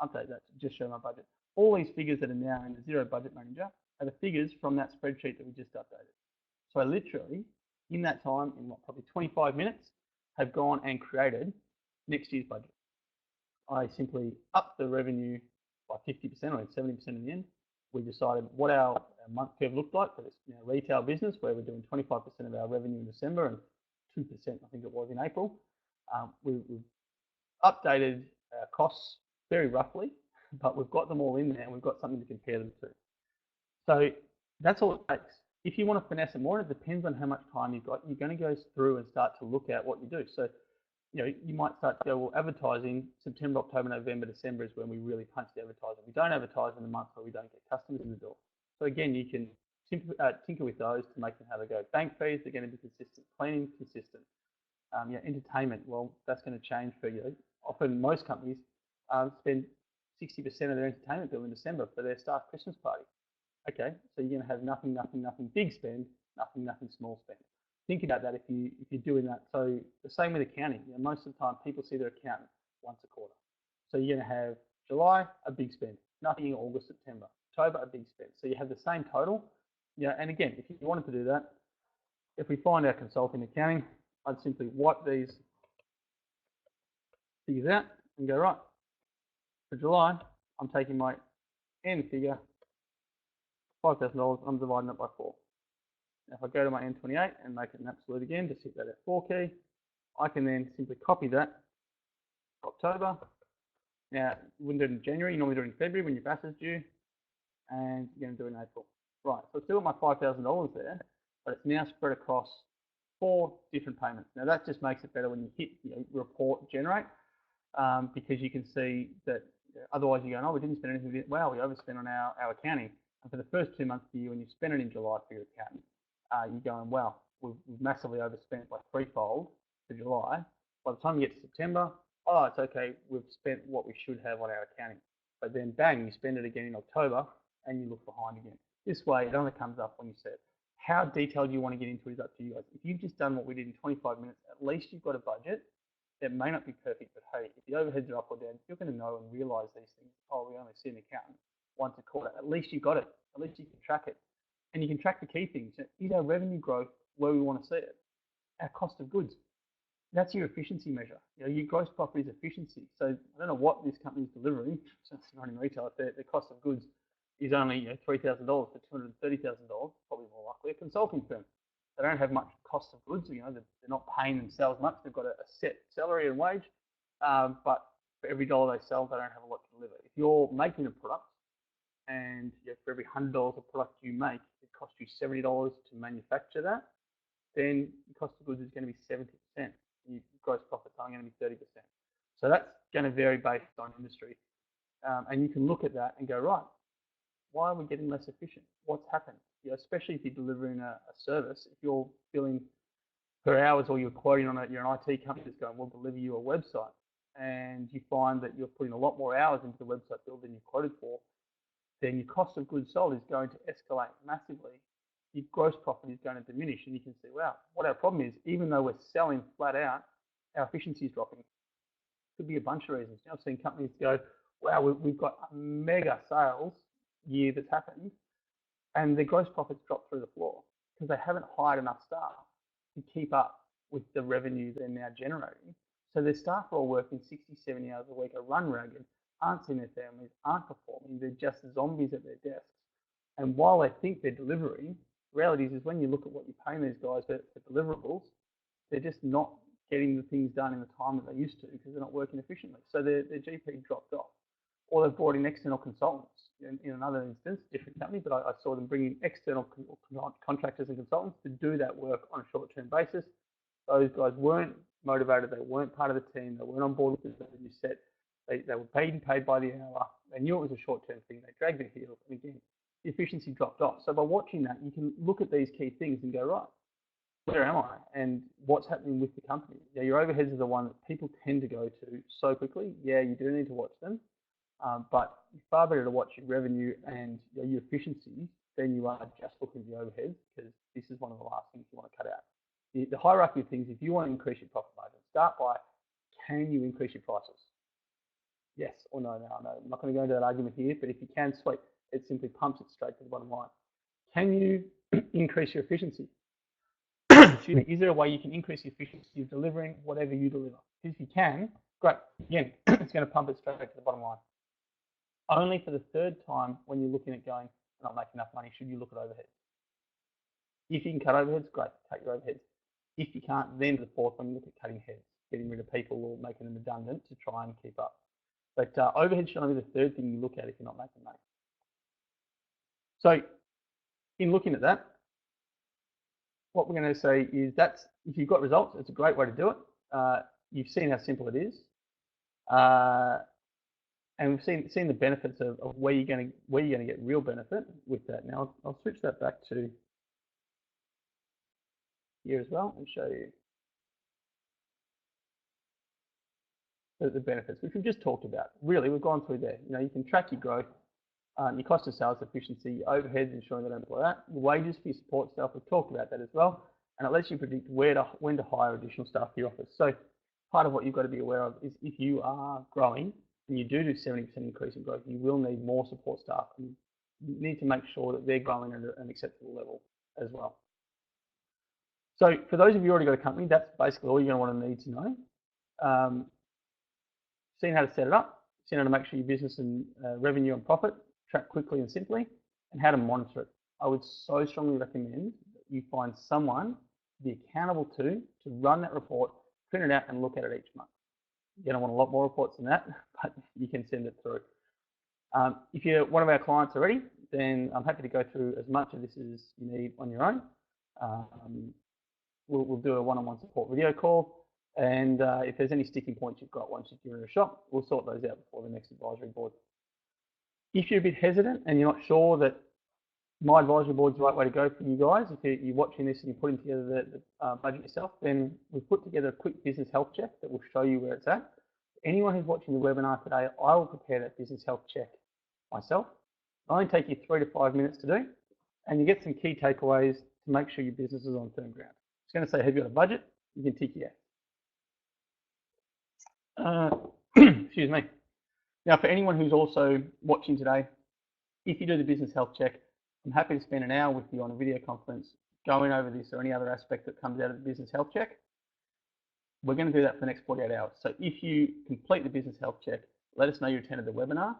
update that to just show my budget. All these figures that are now in the Xero Budget Manager are the figures from that spreadsheet that we just updated. So I literally, in that time, in what, probably 25 minutes, have gone and created next year's budget. I simply upped the revenue by 50% or 70% in the end. We decided what our month curve looked like for this retail business, where we're doing 25% of our revenue in December and 2%, I think it was, in April. We've updated our costs very roughly, but we've got them all in there and we've got something to compare them to. So that's all it takes. If you want to finesse it more, it depends on how much time you've got. You're going to go through and start to look at what you do. So you might start to go, well, advertising, September, October, November, December is when we really punch the advertising. We don't advertise in the months where we don't get customers in the door. So again, you can tinker with those to make them how they go. Bank fees are going to be consistent. Cleaning, consistent. Entertainment, well, that's going to change for you. Often most companies spend 60% of their entertainment bill in December for their staff Christmas party. Okay, so you're going to have nothing big spend, nothing small spend. Think about that if you're doing that. So the same with accounting. Most of the time, people see their accountant once a quarter. So you're going to have July, a big spend. Nothing in August, September. October, a big spend. So you have the same total. And again, if you wanted to do that, if we find our consulting accounting, I'd simply wipe these figures out and go, right, for July, I'm taking my end figure, $5,000, I'm dividing it by 4. If I go to my N28 and make it an absolute again, just hit that F4 key, I can then simply copy that October. Now, you wouldn't do it in January, you normally do it in February when your VAT is due, and you're going to do it in April. Right, so I've still got my $5,000 there, but it's now spread across 4 different payments. Now, that just makes it better when you hit report generate, because you can see that otherwise you're going, oh, we didn't spend anything. Wow, we overspent on our accounting. And for the first 2 months of the year, when you spend it in July for your accountant, you're going, wow, we've massively overspent by 3-fold for July. By the time you get to September, oh, it's okay, we've spent what we should have on our accounting. But then bang, you spend it again in October and you look behind again. This way, it only comes up when you set it. How detailed you want to get into it is up to you guys. If you've just done what we did in 25 minutes, at least you've got a budget It may not be perfect, but hey, if the overheads are up or down, you're going to know and realize these things. Oh, we only see an accountant once a quarter. At least you got it. At least you can track it. And you can track the key things. Is our revenue growth where we want to see it? Our cost of goods. That's your efficiency measure. Your gross profit is efficiency. So I don't know what this company is delivering. So it's not in retail. If their cost of goods is only $3,000 to $230,000, probably more likely a consulting firm. They don't have much cost of goods. They're not paying themselves much. They've got a set salary and wage, but for every dollar they sell, they don't have a lot to deliver. If you're making a product and for every $100 of product you make, it costs you $70 to manufacture that, then the cost of goods is going to be 70%. Your gross profits are going to be 30%. So that's going to vary based on industry. And you can look at that and go, right, why are we getting less efficient? What's happened? Especially if you're delivering a service, if you're billing per hours or you're quoting on you're an IT company that's going, we'll deliver you a website, and you find that you're putting a lot more hours into the website build than you quoted for, then your cost of goods sold is going to escalate massively. Your gross profit is going to diminish, and you can see, wow, what our problem is, even though we're selling flat out, our efficiency is dropping. Could be a bunch of reasons. I've seen companies go, wow, we've got a mega sales year that's happened, and their gross profits drop through the floor because they haven't hired enough staff to keep up with the revenue they're now generating. So their staff are all working 60, 70 hours a week, are run ragged, aren't seeing their families, aren't performing, they're just zombies at their desks. And while they think they're delivering, the reality is when you look at what you're paying these guys for deliverables, they're just not getting the things done in the time that they used to because they're not working efficiently. So their GP dropped off. Or they've brought in external consultants. In another instance, different company, but I saw them bring in external contractors and consultants to do that work on a short-term basis. Those guys weren't motivated. They weren't part of the team. They weren't on board with the revenue set. They were paid by the hour. They knew it was a short-term thing. They dragged their heels. And again, the efficiency dropped off. So by watching that, you can look at these key things and go, right, where am I? And what's happening with the company? Your overheads are the one that people tend to go to so quickly. Yeah, you do need to watch them. But it's far better to watch your revenue and your efficiencies than you are just looking at the overheads, because this is one of the last things you want to cut out. The hierarchy of things, if you want to increase your profit margin, start by, can you increase your prices? Yes or no? No, I'm not going to go into that argument here, but if you can, sweet. It simply pumps it straight to the bottom line. Can you increase your efficiency? Excuse me. Is there a way you can increase the efficiency of delivering whatever you deliver? If you can, great. Again, it's going to pump it straight to the bottom line. Only for the third time when you're looking at going, not making enough money, should you look at overheads. If you can cut overheads, great, cut your overheads. If you can't, then the fourth one, look at cutting heads, getting rid of people or making them redundant to try and keep up. But overheads should only be the third thing you look at if you're not making money. So in looking at that, what we're going to say is that's, if you've got results, it's a great way to do it. You've seen how simple it is. And we've seen the benefits of where you're going to get real benefit with that. Now I'll switch that back to here as well and show you the benefits, which we've just talked about. Really, we've gone through there. You can track your growth, your cost of sales efficiency, your overheads, ensuring they don't blow out, your wages for your support staff. We've talked about that as well, and it lets you predict when to hire additional staff for your office. So part of what you've got to be aware of is if you are growing, and you do 70% increase in growth, you will need more support staff. And you need to make sure that they're growing at an acceptable level as well. So for those of you who already got a company, that's basically all you're going to want to need to know. Seeing how to set it up, seeing how to make sure your business and revenue and profit track quickly and simply, and how to monitor it. I would so strongly recommend that you find someone to be accountable to run that report, print it out, and look at it each month. You're going to want a lot more reports than that, but you can send it through. If you're one of our clients already, then I'm happy to go through as much of this as you need on your own. We'll do a one-on-one support video call, and if there's any sticking points you've got once you've given it a shot, we'll sort those out before the next advisory board. If you're a bit hesitant and you're not sure that my advisory board is the right way to go for you guys, if you're watching this and you're putting together the budget yourself, then we've put together a quick business health check that will show you where it's at. Anyone who's watching the webinar today, I will prepare that business health check myself. It'll only take you 3 to 5 minutes to do, and you get some key takeaways to make sure your business is on firm ground. It's going to say, have you got a budget? You can tick yes. Excuse me. Now, for anyone who's also watching today, if you do the business health check, I'm happy to spend an hour with you on a video conference going over this or any other aspect that comes out of the business health check. We're going to do that for the next 48 hours. So if you complete the business health check, let us know you attended the webinar.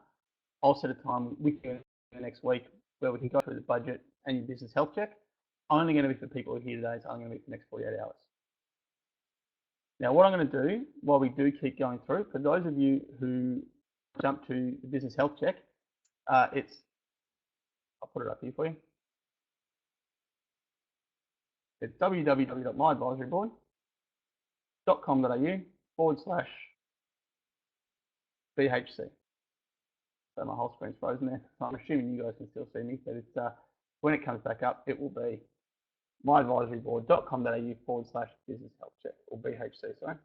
I'll set a time with you in the next week where we can go through the budget and your business health check. Only going to be for people who are here today, so I'm going to be for the next 48 hours. Now, what I'm going to do while we do keep going through, for those of you who jump to the business health check, I'll put it up here for you. It's www.myadvisoryboard.com.au/BHC. So my whole screen's frozen there. I'm assuming you guys can still see me, but it's when it comes back up, it will be myadvisoryboard.com.au/business health check, or BHC, sorry.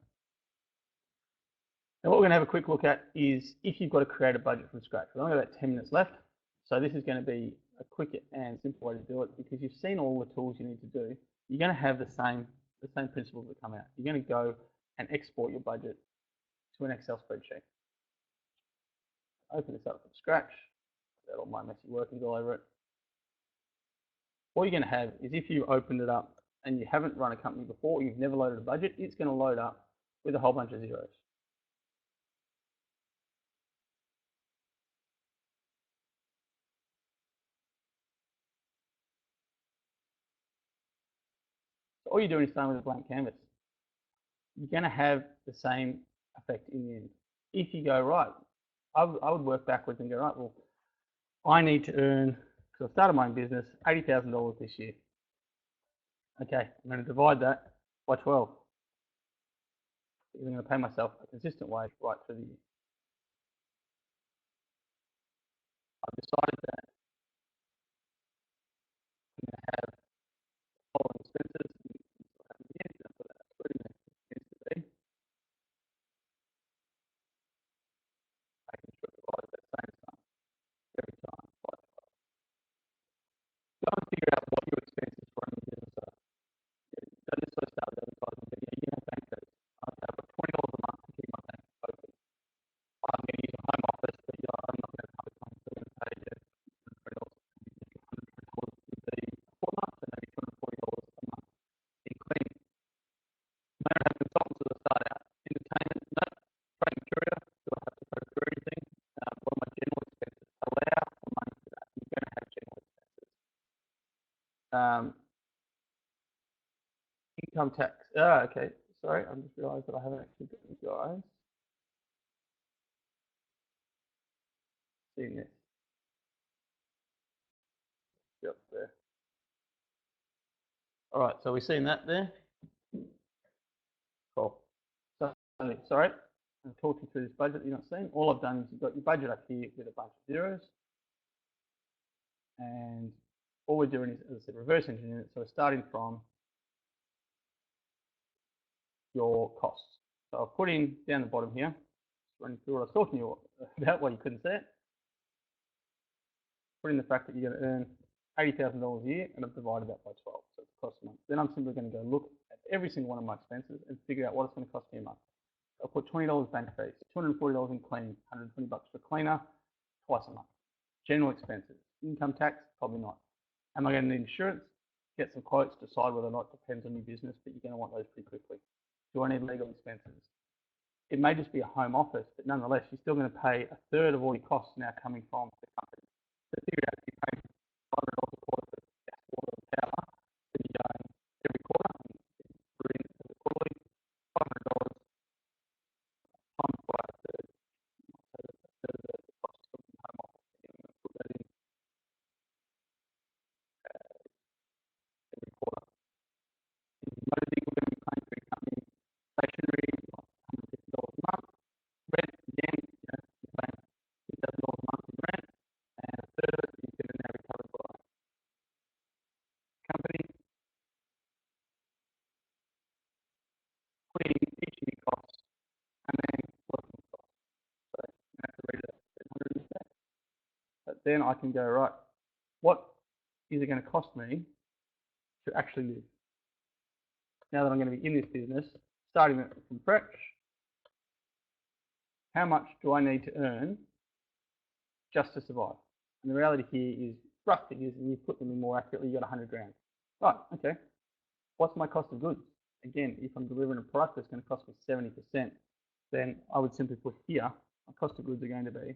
Now what we're going to have a quick look at is if you've got to create a budget from scratch. We've only got about 10 minutes left, so this is going to be a quick and simple way to do it because you've seen all the tools you need to do. You're going to have the same principles that come out. You're going to go and export your budget to an Excel spreadsheet. Open this up from scratch. Got all my messy workings all over it. What you're going to have is if you opened it up and you haven't run a company before, you've never loaded a budget, it's going to load up with a whole bunch of zeros. So all you're doing is starting with a blank canvas. You're going to have the same effect in the end. If you go, right, I would work backwards and go, right, well, I need to earn, because I started my own business, $80,000 this year. Okay, I'm going to divide that by 12. I'm going to pay myself a consistent wage right through the year. I've decided that I'm going to have the following expenses. Making sure it divides that same sum every time. Go and figure out what your expenses for running your business are. Don't necessarily start with advertising, but you have bank fees. I've got $20 a month to keep my bank open. I'm going to use a home office, but I'm not going to have a time to pay $20. $120 would be a fortnight, so maybe $240 a month in cleaning. I don't have consultants as I start out. Entertainment, no. Trade and courier, do I have to procure anything? What are my general expenses? Allow for money for that. You're going to have general expenses. Income tax. Okay. Sorry, I just realised that I haven't actually got you guys seen this. Yep, there. All right, so we've seen that there. Cool. So, sorry, I'm talking through this budget that you've not seen. All I've done is you've got your budget up here with a bunch of zeros. And all we're doing is, as I said, reverse engineering it. So we're starting from your costs. So I've put in down the bottom here, running through what I was talking to you about while you couldn't see it. Put in the fact that you're going to earn $80,000 a year, and I've divided that by 12, so it's cost a month. Then I'm simply going to go look at every single one of my expenses and figure out what it's going to cost me a month. I'll put $20 bank fees, $240 in cleaning, $120 for cleaner, twice a month. General expenses, income tax, probably not. Am I going to need insurance? Get some quotes, decide whether or not, depends on your business, but you're going to want those pretty quickly. Do I need legal expenses? It may just be a home office, but nonetheless, you're still going to pay a third of all your costs now coming from the company. So figure out if you're paying $500 a quarter for gas, water, and power, then you're going every quarter, put in as a quarterly, $500 times by a third. So that's a third of the cost of the home office. You're going to put that in every quarter. Motor vehicle going to be paying for your company, stationery, $150 a month. Rent, again, you're paying $2,000 a month in rent, and a third of it is going to now be covered by company. Put in each of your costs, and then working costs. So you have to read it at. But then I can go, right, what is it going to cost me to actually live? Now that I'm going to be in this business, starting from fresh, how much do I need to earn just to survive? And the reality here is rough figures, and you put them in more accurately, you got 100 grand. Right, okay. What's my cost of goods? Again, if I'm delivering a product that's going to cost me 70%, then I would simply put here, my cost of goods are going to be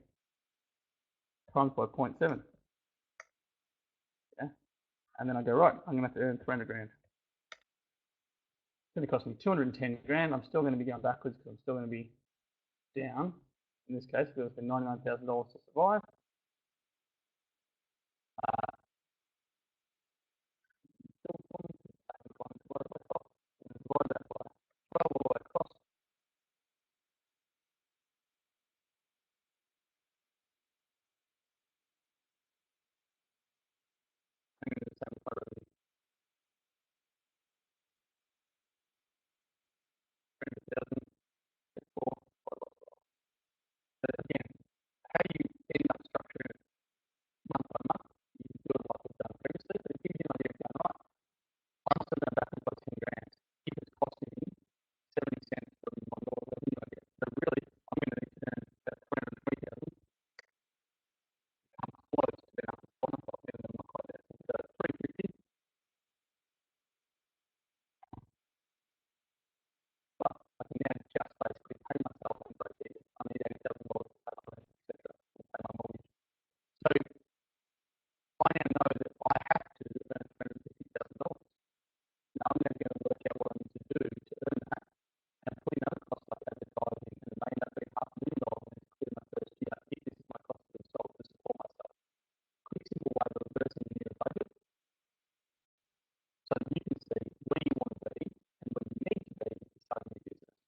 times by 0.7. Yeah? And then I go, right, I'm going to have to earn 300 grand. It's going to cost me 210 grand. I'm still going to be going backwards because I'm still going to be down. In this case, because it's been $99,000 to survive. Again, how do you end up structuring it month by month? You do it like we've done previously, but it gives you an idea of going, right, I'm still going back and got 10 grand. If it's costing me 70 cents for my dollar revenue, I get. So really, I'm going to need to earn about 320,000 close to being able to spot myself, even though I'm not quite there. So 350, but I can now just basically pay myself and break even. I need $80,000 to pay my rent, etc., to pay my mortgage. So I now know that I have to earn $350,000. Now I'm then going to work out what I need to do to earn that, and putting other costs like advertising, and it may end up being $500,000 when it's clear my first year, if this is my cost of goods sold to support myself. Quick simple way of reverse engineering a budget so that you can see where you want to be and where you need to be if you're starting your business.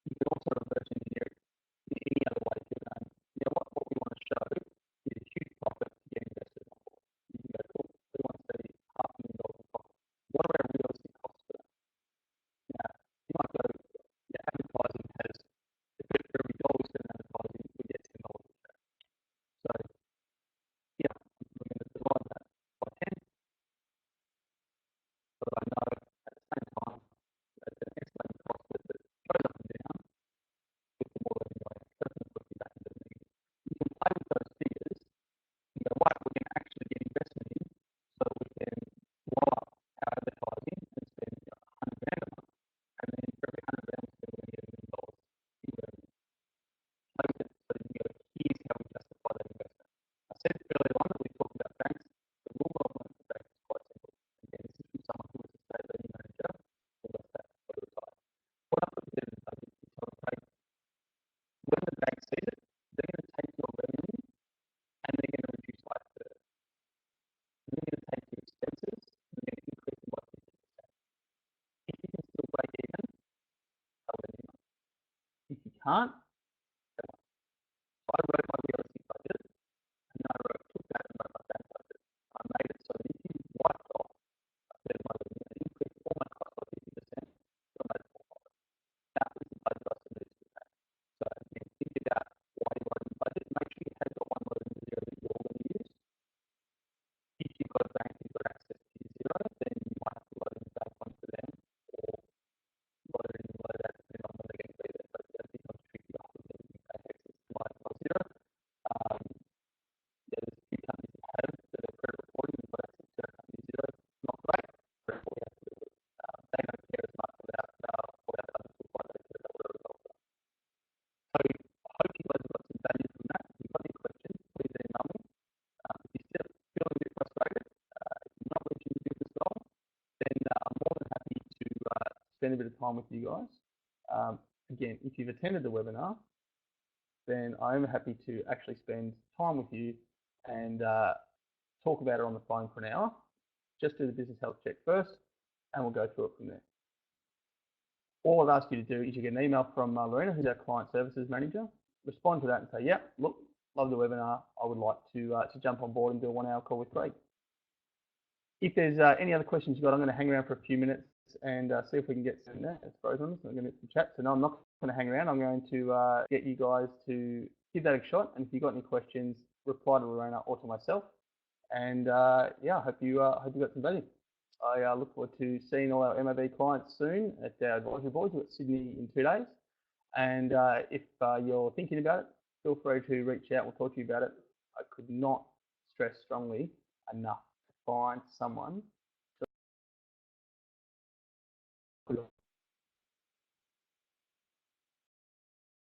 You can also reverse engineer it in any other way if you're going, you know what we want to show is a huge profit to get investors on board. You can go, cool, we want to see $500,000 in profit. What are our realistic costs for that? Now, you might go, yeah, advertising has, for every dollar we spend on advertising, we get $10 back. So, yeah, we're going to divide that by 10, but I know at the same time that the estimated cost that goes up and down with the more revenue I have, doesn't put you back into the negative. You can play with those figures and go, right, we're going to actually get investment in so that we can blow up our advertising and spend 100 grand a month, and then for every 100 grand we spend, we're going to get $1 million in revenue. Play with it so that you go, here's how we justify that investment. I said earlier on that we talked about banks. The rule of thumb for banks is quite simple. Again, this is from someone who was a state lending manager who left that for retire. What I put together in the budget is tell them, hey, when the bank sees it, they're going to take your revenue and they're going to reduce by a third. And they're going to take your expenses and they're going to increase them by 50%. If you can still break even, they'll let you know. If you can't, I wrote my realistic budget and I took that and wrote my bank budget. I made it so that if you wiped off a third of my revenue and increased all my costs by 50%, you'll make more profit. That was the budget I submitted to the bank. So again, think about why you're writing the budget. Make sure you have got one load in zero that you're going to use. If you've got a bank who's got access to your zero, then you might have to load in the bank one for them, or load in and load out depending on when they're going to be there. So that becomes tricky after getting bank access to my zero. There's a few companies that have that are credit reporting and got access to our company zero. Not great, but we have to do it. They don't care as much about what our others look like, they care about what our results are. So I hope you guys have got some value from that. If you've got any questions, please email me. If you're still feeling a bit frustrated, if you're not reaching your business goal, then I'm more than happy to spend a bit of time with you guys. Again, if you've attended the webinar, then I'm happy to actually spend time with you and talk about it on the phone for an hour. Just do the business health check first, and we'll go through it from there. All I've asked you to do is you get an email from Lorena, who's our client services manager. Respond to that and say, yeah, look, love the webinar. I would like to jump on board and do a 1 hour call with Craig. If there's any other questions you've got, I'm going to hang around for a few minutes and see if we can get some there. It's frozen, so I'm going to get some chat. So no, I'm not going to hang around. I'm going to get you guys to give that a shot. And if you've got any questions, reply to Lorena or to myself. And yeah, I hope you got some value. I look forward to seeing all our MAB clients soon at our advisory boards at Sydney in 2 days. And if you're thinking about it, feel free to reach out. We'll talk to you about it. I could not stress strongly enough to find someone